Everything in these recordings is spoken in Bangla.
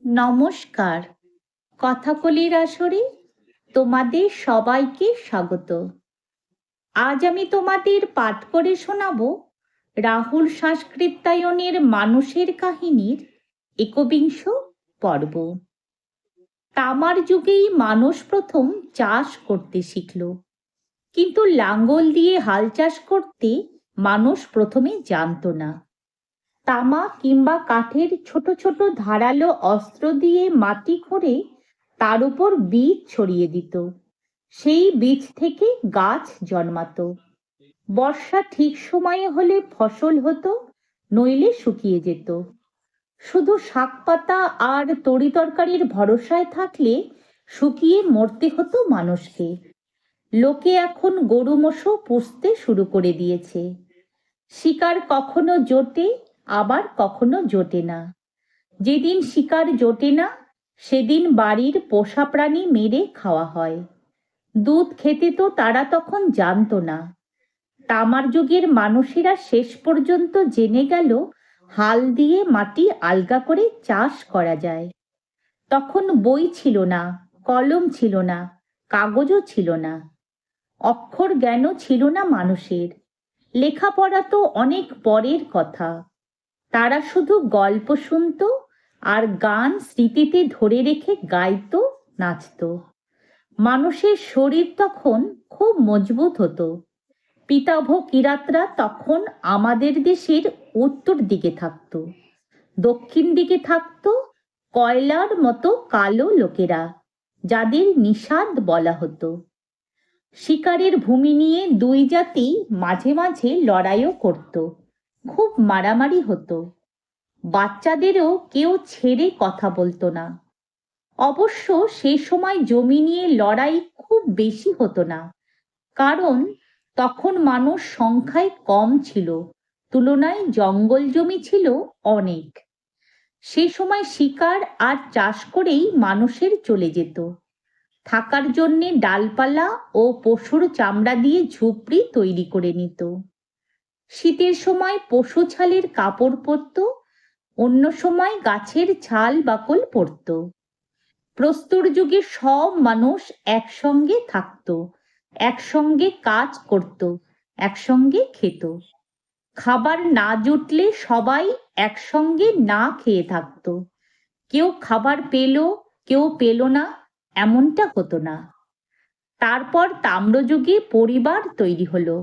নমস্কার। কথাকলির আসরে তোমাদের সবাইকে স্বাগত। আজ আমি তোমাদের পাঠ করে শোনাব রাহুল সংস্কৃতায়নের মানুষের কাহিনীর একবিংশ পর্ব। তামার যুগেই মানুষ প্রথম চাষ করতে শিখল, কিন্তু লাঙ্গল দিয়ে হাল চাষ করতে মানুষ প্রথমে জানত না। তামা কিংবা কাঠের ছোট ছোট ধারালো অস্ত্র দিয়ে মাটি খুঁড়ে তার উপর বীজ ছড়িয়ে দিত। সেই বীজ থেকে গাছ জন্মাতো। বর্ষা ঠিক সময়ে হলে ফসল হতো, নইলে শুকিয়ে যেত। শুধু শাক পাতা আর তরি তরকারির ভরসায় থাকলে শুকিয়ে মরতে হতো মানুষকে। লোকে এখন গরু মোষও পুষতে শুরু করে দিয়েছে। শিকার কখনো জোটে, আবার কখনো জোটে না। যেদিন শিকার জোটে না, সেদিন বাড়ির পোষা প্রাণী মেরে খাওয়া হয়। দুধ খেতে তো তারা তখন জানতো না। তামার যুগের মানুষেরা শেষ পর্যন্ত জেনে গেল হাল দিয়ে মাটি আলগা করে চাষ করা যায়। তখন বই ছিল না, কলম ছিল না, কাগজও ছিল না। অক্ষর জ্ঞানও ছিল না মানুষের। লেখাপড়া তো অনেক পরের কথা। তারা শুধু গল্প শুনত আর গান স্মৃতিতে ধরে রেখে গাইতো, নাচতো। মানুষের শরীর তখন খুব মজবুত হতো। পিতাভ কিরাতরা তখন আমাদের দেশের উত্তর দিকে থাকতো। দক্ষিণ দিকে থাকতো কয়লার মতো কালো লোকেরা, যাদের নিষাদ বলা হতো। শিকারের ভূমি নিয়ে দুই জাতি মাঝে মাঝে লড়াইও করত। খুব মারামারি হতো। বাচ্চাদেরও কেউ ছেড়ে কথা বলতো না। অবশ্য সে সময় জমি নিয়ে লড়াই খুব বেশি হতো না, কারণ তখন মানুষ সংখ্যায় কম ছিল, তুলনায় জঙ্গল জমি ছিল অনেক। সে সময় শিকার আর চাষ করেই মানুষের চলে যেত। থাকার জন্যে ডালপালা ও পশুর চামড়া দিয়ে ঝুপড়ি তৈরি করে নিত। শীতের সময় পশু ছালের কাপড় পরত, অন্য সময় গাছের ছাল বাকল পরত। প্রস্তর যুগে সব মানুষ একসঙ্গে থাকতো, একসঙ্গে কাজ করত, একসঙ্গে খেত। খাবার না জুটলে সবাই একসঙ্গে না খেয়ে থাকতো। কেউ খাবার পেল, কেউ পেল না, এমনটা হতো না। তারপর তাম্রযুগে পরিবার তৈরি হলো।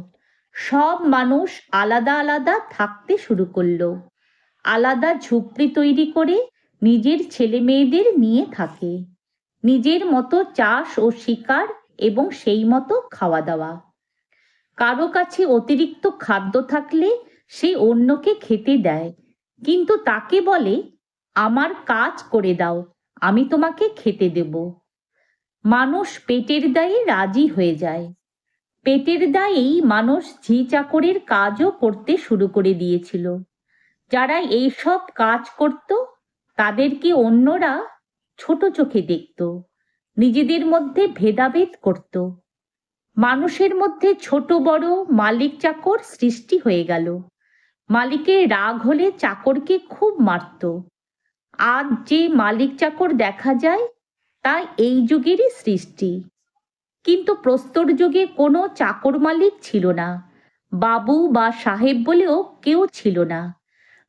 সব মানুষ আলাদা আলাদা থাকতে শুরু করলো। আলাদা ঝুপড়ি তৈরি করে নিজের ছেলে মেয়েদের নিয়ে থাকে। নিজের মতো চাষ ও শিকার এবং সেই মতো খাওয়া দাওয়া। কারো কাছে অতিরিক্ত খাদ্য থাকলে সে অন্যকে খেতে দেয়, কিন্তু তাকে বলে, আমার কাজ করে দাও, আমি তোমাকে খেতে দেব। মানুষ পেটের দায়ে রাজি হয়ে যায়। পেটের দায়েই মানুষ ঝি চাকরের কাজও করতে শুরু করে দিয়েছিল। যারা এইসব কাজ করত তাদেরকে অন্যরা ছোট চোখে দেখত, নিজেদের মধ্যে ভেদাভেদ করত। মানুষের মধ্যে ছোট বড়, মালিক চাকর সৃষ্টি হয়ে গেল। মালিকের রাগ হলে চাকরকে খুব মারত। আজ যে মালিক চাকর দেখা যায় তা এই যুগেরই সৃষ্টি। কিন্তু প্রস্তর যুগে কোনো চাকর মালিক ছিল না, বাবু বা সাহেব বলেও কেউ ছিল না।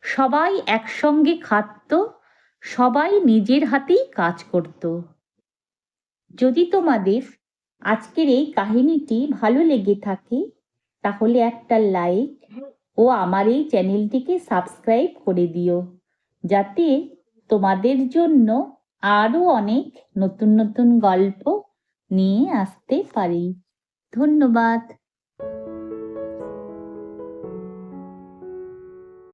সবাই একসঙ্গে খাটত, সবাই নিজের হাতেই কাজ করত। যদি তোমাদের আজকের এই কাহিনীটি ভালো লেগে থাকে, তাহলে একটা লাইক ও আমার এই চ্যানেলটিকে সাবস্ক্রাইব করে দিও, যাতে তোমাদের জন্য আরও অনেক নতুন নতুন গল্প নিয়ে আসতে পারি। ধন্যবাদ।